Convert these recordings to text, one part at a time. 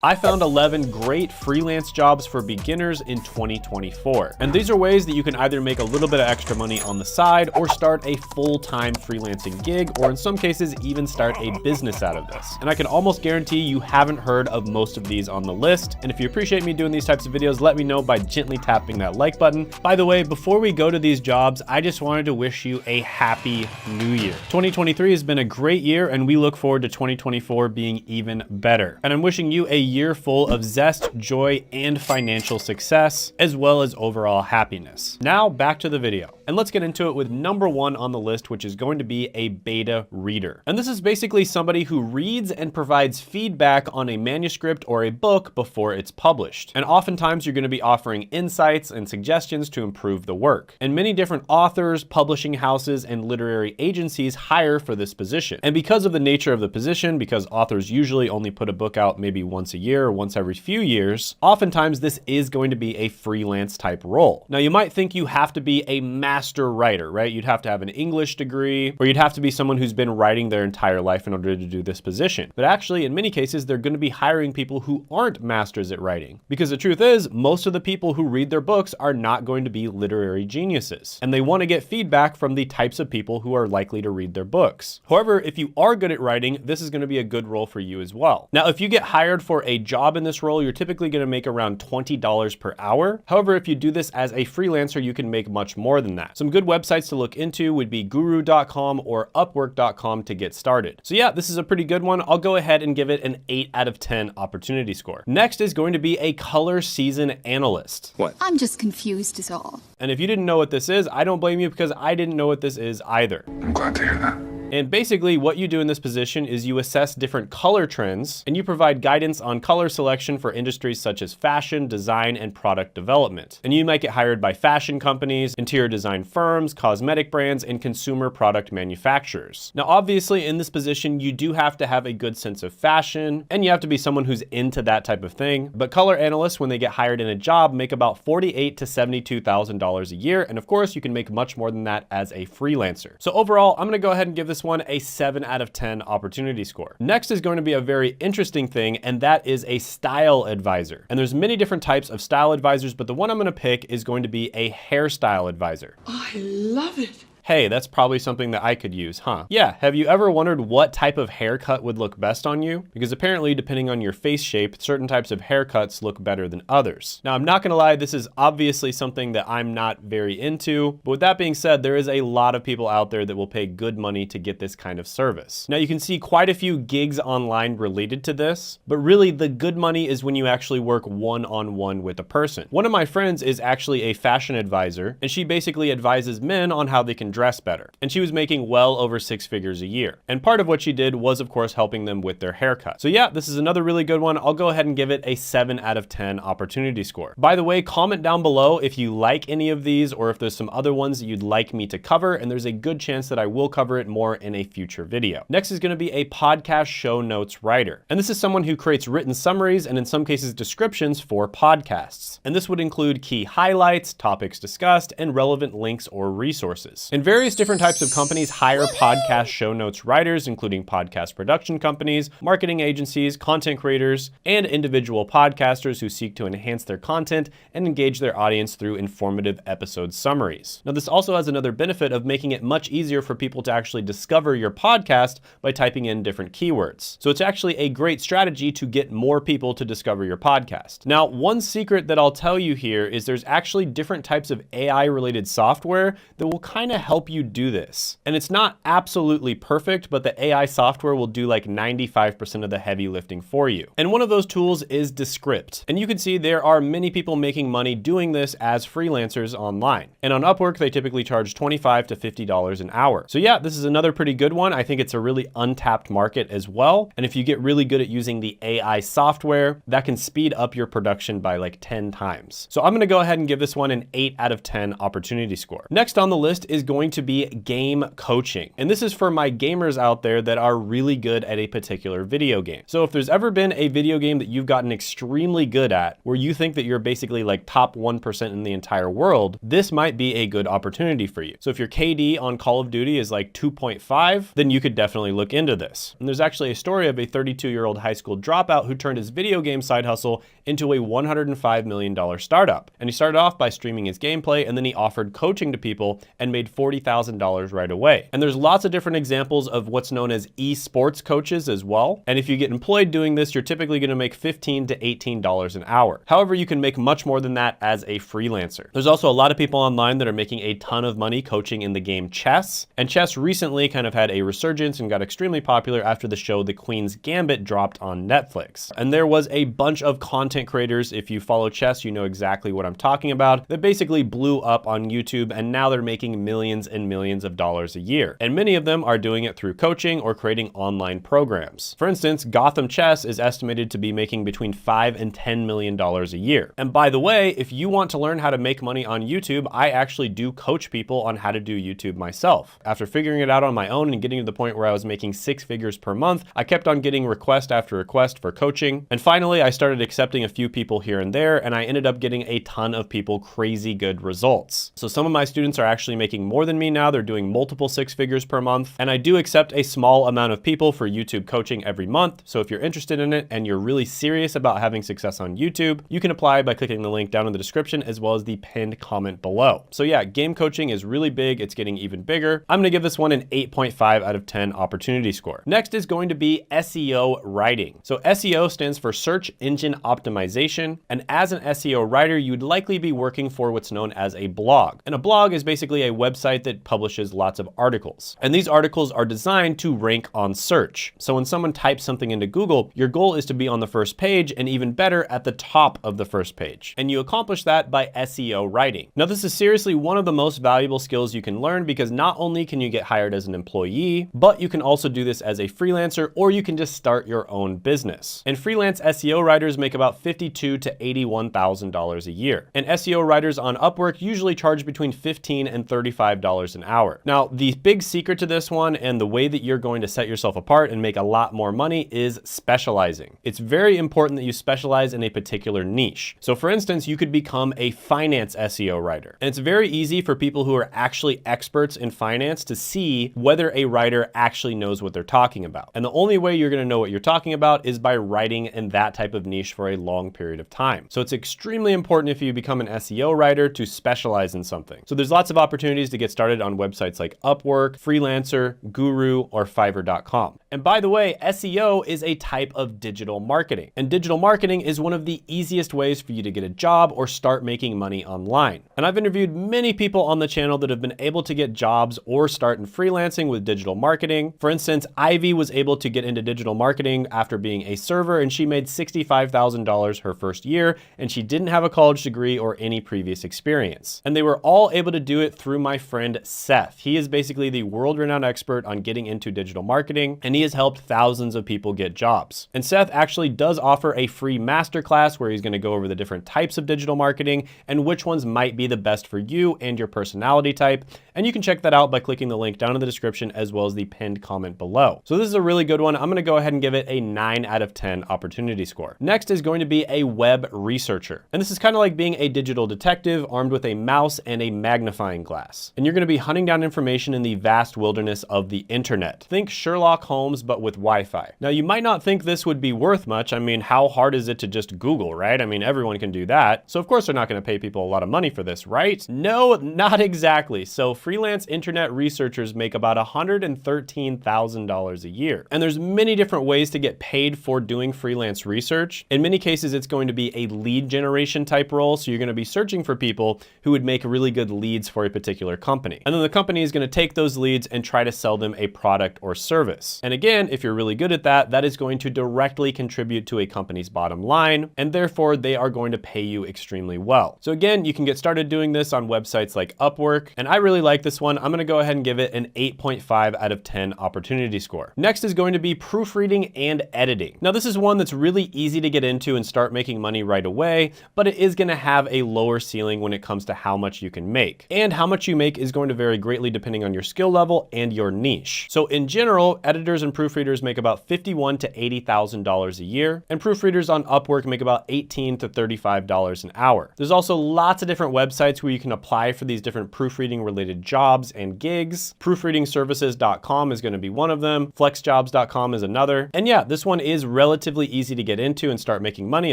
I found 11 great freelance jobs for beginners in 2024. And these are ways that you can either make a little bit of extra money on the side or start a full-time freelancing gig, or in some cases, even start a business out of this. And I can almost guarantee you haven't heard of most of these on the list. And if you appreciate me doing these types of videos, let me know by gently tapping that like button. By the way, before we go to these jobs, I just wanted to wish you a happy new year. 2023 has been a great year, and we look forward to 2024 being even better. And I'm wishing you a year full of zest, joy, and financial success, as well as overall happiness. Now back to the video. And let's get into it with number one on the list, which is going to be a beta reader. And this is basically somebody who reads and provides feedback on a manuscript or a book before it's published. And oftentimes you're going to be offering insights and suggestions to improve the work. And many different authors, publishing houses, and literary agencies hire for this position. And because of the nature of the position, because authors usually only put a book out maybe once a year or once every few years, oftentimes this is going to be a freelance type role. Now you might think you have to be a master writer, right? You'd have to have an English degree, or you'd have to be someone who's been writing their entire life in order to do this position. But actually, in many cases, they're going to be hiring people who aren't masters at writing. Because the truth is, most of the people who read their books are not going to be literary geniuses. And they want to get feedback from the types of people who are likely to read their books. However, if you are good at writing, this is going to be a good role for you as well. Now, if you get hired for a job in this role, you're typically going to make around $20 per hour. However, if you do this as a freelancer, you can make much more than that. Some good websites to look into would be guru.com or upwork.com to get started. So yeah, this is a pretty good one. I'll go ahead and give it an 8 out of 10 opportunity score. Next is going to be a color season analyst. What? I'm just confused is all. And if you didn't know what this is, I don't blame you, because I didn't know what this is either. I'm glad to hear that. And basically what you do in this position is you assess different color trends, and you provide guidance on color selection for industries such as fashion, design, and product development. And you might get hired by fashion companies, interior design firms, cosmetic brands, and consumer product manufacturers. Now, obviously in this position, you do have to have a good sense of fashion, and you have to be someone who's into that type of thing. But color analysts, when they get hired in a job, make about $48,000 to $72,000 a year. And of course, you can make much more than that as a freelancer. So overall, I'm gonna go ahead and give this one a 7 out of 10 opportunity score. Next is going to be a very interesting thing, and that is a style advisor. And there's many different types of style advisors, but the one I'm going to pick is going to be a hairstyle advisor. I love it. Hey, that's probably something that I could use, huh? Yeah, have you ever wondered what type of haircut would look best on you? Because apparently, depending on your face shape, certain types of haircuts look better than others. Now, I'm not gonna lie, this is obviously something that I'm not very into, but with that being said, there is a lot of people out there that will pay good money to get this kind of service. Now, you can see quite a few gigs online related to this, but really the good money is when you actually work one-on-one with a person. One of my friends is actually a fashion advisor, and she basically advises men on how they can dress better. And she was making well over 6 figures a year. And part of what she did was, of course, helping them with their haircut. So yeah, this is another really good one. I'll go ahead and give it a 7 out of 10 opportunity score. By the way, comment down below if you like any of these, or if there's some other ones that you'd like me to cover, and there's a good chance that I will cover it more in a future video. Next is going to be a podcast show notes writer. And this is someone who creates written summaries and in some cases descriptions for podcasts. And this would include key highlights, topics discussed, and relevant links or resources. And various different types of companies hire podcast show notes writers, including podcast production companies, marketing agencies, content creators, and individual podcasters who seek to enhance their content and engage their audience through informative episode summaries. Now, this also has another benefit of making it much easier for people to actually discover your podcast by typing in different keywords. So it's actually a great strategy to get more people to discover your podcast. Now, one secret that I'll tell you here is there's actually different types of AI-related software that will kind of help you do this. And it's not absolutely perfect, but the AI software will do like 95% of the heavy lifting for you. And one of those tools is Descript. And you can see there are many people making money doing this as freelancers online. And on Upwork, they typically charge $25 to $50 an hour. So yeah, this is another pretty good one. I think it's a really untapped market as well. And if you get really good at using the AI software, that can speed up your production by like 10 times. So I'm gonna go ahead and give this one an 8 out of 10 opportunity score. Next on the list is going going to be game coaching. And this is for my gamers out there that are really good at a particular video game. So if there's ever been a video game that you've gotten extremely good at, where you think that you're basically like top 1% in the entire world, this might be a good opportunity for you. So if your KD on Call of Duty is like 2.5, then you could definitely look into this. And there's actually a story of a 32-year-old high school dropout who turned his video game side hustle into a $105 million startup. And he started off by streaming his gameplay, and then he offered coaching to people and made $40,000 right away. And there's lots of different examples of what's known as esports coaches as well. And if you get employed doing this, you're typically going to make $15 to $18 an hour. However, you can make much more than that as a freelancer. There's also a lot of people online that are making a ton of money coaching in the game chess. And chess recently kind of had a resurgence and got extremely popular after the show The Queen's Gambit dropped on Netflix. And there was a bunch of content creators, if you follow chess, you know exactly what I'm talking about, that basically blew up on YouTube, and now they're making millions and millions of dollars a year. And many of them are doing it through coaching or creating online programs. For instance, Gotham Chess is estimated to be making between $5 and $10 million a year. And by the way, if you want to learn how to make money on YouTube, I actually do coach people on how to do YouTube myself. After figuring it out on my own and getting to the point where I was making 6 figures per month, I kept on getting request after request for coaching. And finally, I started accepting a few people here and there, and I ended up getting a ton of people crazy good results. So some of my students are actually making more than me now. They're doing multiple 6 figures per month. And I do accept a small amount of people for YouTube coaching every month. So if you're interested in it and you're really serious about having success on YouTube, you can apply by clicking the link down in the description as well as the pinned comment below. So yeah, game coaching is really big. It's getting even bigger. I'm gonna give this one an 8.5 out of 10 opportunity score. Next is going to be SEO writing. So SEO stands for search engine optimization. And as an SEO writer, you'd likely be working for what's known as a blog. And a blog is basically a website that publishes lots of articles. And these articles are designed to rank on search. So when someone types something into Google, your goal is to be on the first page, and even better, at the top of the first page. And you accomplish that by SEO writing. Now, this is seriously one of the most valuable skills you can learn, because not only can you get hired as an employee, but you can also do this as a freelancer, or you can just start your own business. And freelance SEO writers make about $52,000 to $81,000 a year. And SEO writers on Upwork usually charge between $15 and $35 an hour. Now, the big secret to this one, and the way that you're going to set yourself apart and make a lot more money, is specializing. It's very important that you specialize in a particular niche. So for instance, you could become a finance SEO writer. And it's very easy for people who are actually experts in finance to see whether a writer actually knows what they're talking about. And the only way you're going to know what you're talking about is by writing in that type of niche for a long period of time. So it's extremely important if you become an SEO writer to specialize in something. So there's lots of opportunities to get started on websites like Upwork, Freelancer, Guru, or Fiverr.com. And by the way, SEO is a type of digital marketing. And digital marketing is one of the easiest ways for you to get a job or start making money online. And I've interviewed many people on the channel that have been able to get jobs or start in freelancing with digital marketing. For instance, Ivy was able to get into digital marketing after being a server, and she made $65,000 her first year, and she didn't have a college degree or any previous experience. And they were all able to do it through my friend Seth. He is basically the world-renowned expert on getting into digital marketing, and he has helped thousands of people get jobs. And Seth actually does offer a free masterclass where he's going to go over the different types of digital marketing and which ones might be the best for you and your personality type. And you can check that out by clicking the link down in the description as well as the pinned comment below. So this is a really good one. I'm going to go ahead and give it a 9 out of 10 opportunity score. Next is going to be a web researcher. And this is kind of like being a digital detective armed with a mouse and a magnifying glass. And you're going to be hunting down information in the vast wilderness of the internet. Think Sherlock Holmes, but with Wi-Fi. Now, you might not think this would be worth much. I mean, how hard is it to just Google, right? I mean, everyone can do that. So of course they're not going to pay people a lot of money for this, right? No, not exactly. So freelance internet researchers make about $113,000 a year. And there's many different ways to get paid for doing freelance research. In many cases, it's going to be a lead generation type role. So you're going to be searching for people who would make really good leads for a particular company. And then the company is going to take those leads and try to sell them a product or service. And again, if you're really good at that, that is going to directly contribute to a company's bottom line. And therefore they are going to pay you extremely well. So again, you can get started doing this on websites like Upwork. And I really like this one. I'm going to go ahead and give it an 8.5 out of 10 opportunity score. Next is going to be proofreading and editing. Now, this is one that's really easy to get into and start making money right away, but it is going to have a lower ceiling when it comes to how much you can make. And how much you make is going to vary greatly depending on your skill level and your niche. So in general, editors and proofreaders make about $51,000 to $80,000 a year, and proofreaders on Upwork make about $18 to $35 an hour. There's also lots of different websites where you can apply for these different proofreading related jobs and gigs. Proofreadingservices.com is going to be one of them. Flexjobs.com is another. And yeah, this one is relatively easy to get into and start making money,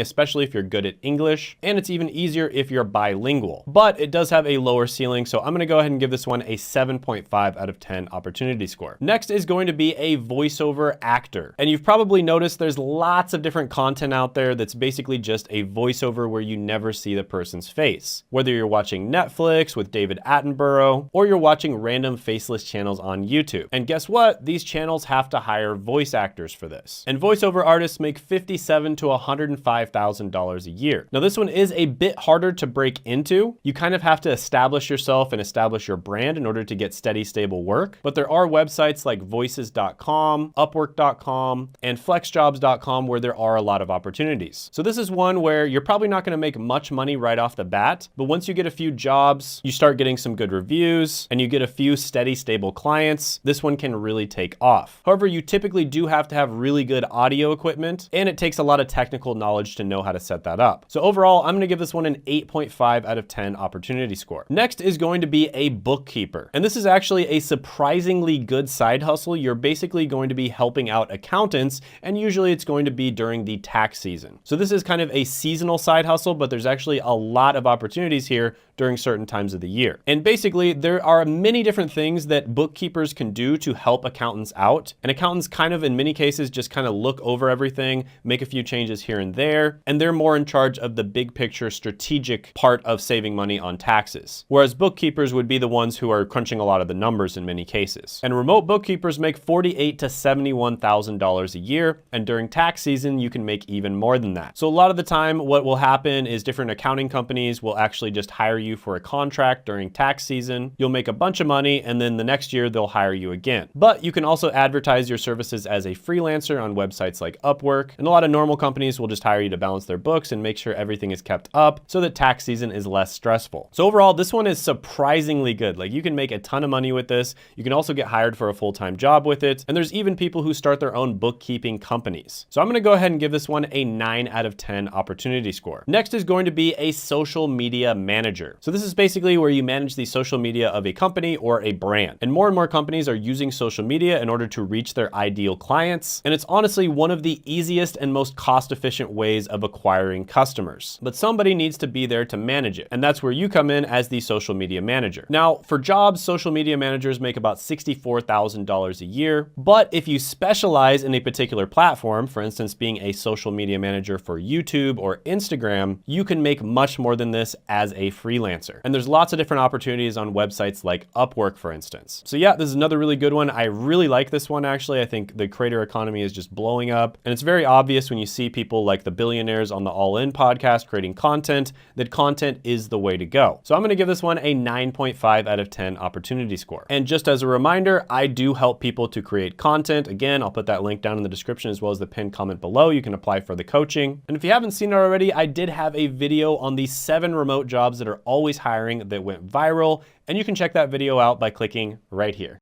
especially if you're good at English. And it's even easier if you're bilingual. But it does have a lower ceiling, so I'm going to go ahead and give this one a 7.5 out of 10 opportunity score. Next is going to be a voiceover actor. And you've probably noticed there's lots of different content out there that's basically just a voiceover where you never see the person's face. Whether you're watching Netflix with David Attenborough, or you're watching random faceless channels on YouTube. And guess what? These channels have to hire voice actors for this. And voiceover artists make $57,000 to $105,000 a year. Now this one is a bit harder to break into. You kind of have to establish yourself and establish your brand in order to get steady, stable work. But there are websites like voices.com, upwork.com, and flexjobs.com where there are a lot of opportunities. So this is one where you're probably not going to make much money right off the bat, but once you get a few jobs, you start getting some good reviews, and you get a few steady, stable clients, this one can really take off. However, you typically do have to have really good audio equipment, and it takes a lot of technical knowledge to know how to set that up. So overall, I'm going to give this one an 8.5 out of 10 opportunity score. Next is going to be a bookkeeper. And this is actually a surprisingly good side hustle. You're basically going to be helping out accountants, and usually it's going to be during the tax season. So this is kind of a seasonal side hustle, but there's actually a lot of opportunities here during certain times of the year. And basically, there are many different things that bookkeepers can do to help accountants out. And accountants kind of, in many cases, just kind of look over everything, make a few changes here and there, and they're more in charge of the big picture strategic part of saving money on taxes. Whereas bookkeepers would be the ones who are crunching a lot of the numbers in many cases. And remote bookkeepers make $48,000 to $71,000 a year, and during tax season, you can make even more than that. So a lot of the time, what will happen is different accounting companies will actually just hire you for a contract during tax season. You'll make a bunch of money, and then the next year they'll hire you again. But you can also advertise your services as a freelancer on websites like Upwork, and a lot of normal companies will just hire you to balance their books and make sure everything is kept up so that tax season is less stressful. So overall, this one is surprisingly good. Like, you can make a ton of money with this. You can also get hired for a full-time job with it. And there's even people who start their own bookkeeping companies. So I'm going to go ahead and give this one a 9 out of 10 opportunity score. Next is going to be a social media manager. So this is basically where you manage the social media of a company or a brand. And more companies are using social media in order to reach their ideal clients. And it's honestly one of the easiest and most cost-efficient ways of acquiring customers. But somebody needs to be there to manage it. And that's where you come in as the social media manager. Now, for jobs, social media managers make about $64,000 a year. But if you specialize in a particular platform, for instance, being a social media manager for YouTube or Instagram, you can make much more than this as a freelancer. And there's lots of different opportunities on websites like Upwork, for instance. So yeah, this is another really good one. I really like this one, actually. I think the creator economy is just blowing up. And it's very obvious when you see people like the billionaires on the All In podcast creating content, that content is the way to go. So I'm going to give this one a 9.5 out of 10 opportunity score. And just as a reminder, I do help people to create content. Again, I'll put that link down in the description as well as the pinned comment below. You can apply for the coaching. And if you haven't seen it already, I did have a video on the 7 remote jobs that are always hiring that went viral. And you can check that video out by clicking right here.